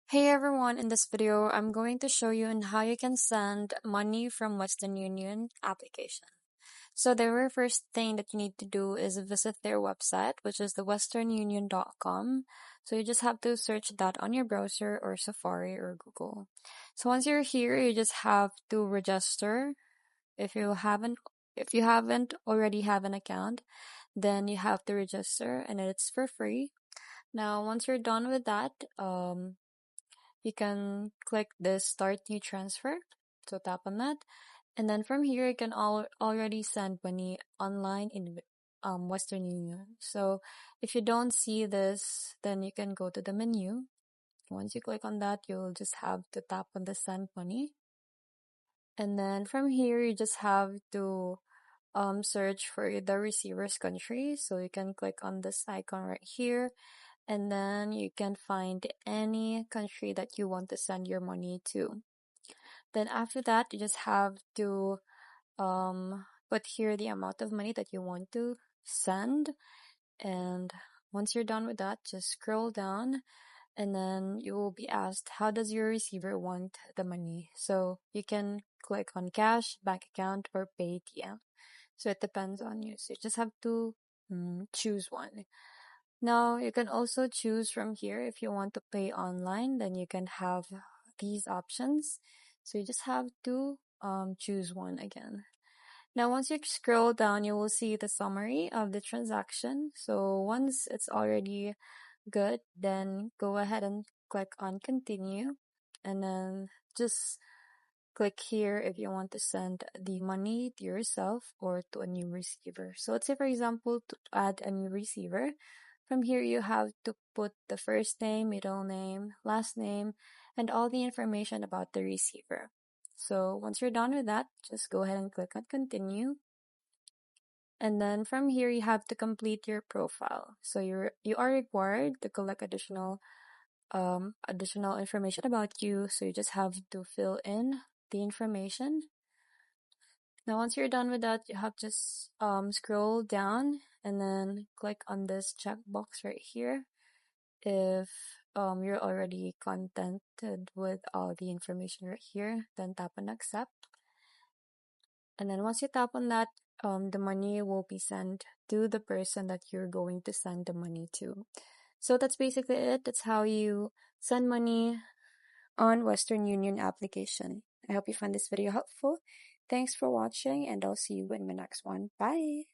Hey everyone, in this video, I'm going to show you on how you can send money from Western Union application. So the very first thing that you need to do is visit their website, which is the westernunion.com. So you just have to search that on your browser or Safari or Google. So once you're here, you just have to register. If you haven't already have an account, then you have to register and it's for free. Now, once you're done with that, you can click this start new transfer. So tap on that. And then from here, you can already send money online in Western Union. So if you don't see this, then you can go to the menu. Once you click on that, you'll just have to tap on the send money. And then from here, you just have to search for the receiver's country. So you can click on this icon right here, and then you can find any country that you want to send your money to. Then after that, you just have to put here the amount of money that you want to send. And once you're done with that, just scroll down and then you will be asked, how does your receiver want the money? So you can click on cash, bank account, or Paytm. So it depends on you. So you just have to choose one. Now you can also choose from here if you want to pay online, then you can have these options. So you just have to choose one again. Now once you scroll down, you will see the summary of the transaction. So once it's already good, then go ahead and click on continue, and then just click here if you want to send the money to yourself or to a new receiver. So let's say, for example, to add a new receiver. From here, you have to put the first name, middle name, last name, and all the information about the receiver. So once you're done with that, just go ahead and click on continue. And then from here, you have to complete your profile. So you are required to collect additional information about you. So you just have to fill in the information. Now, once you're done with that, you have to scroll down and then click on this checkbox right here. If you're already contented with all the information right here, then tap on accept. And then once you tap on that, the money will be sent to the person that you're going to send the money to. So that's basically it. That's how you send money on Western Union application. I hope you find this video helpful. Thanks for watching, and I'll see you in my next one. Bye!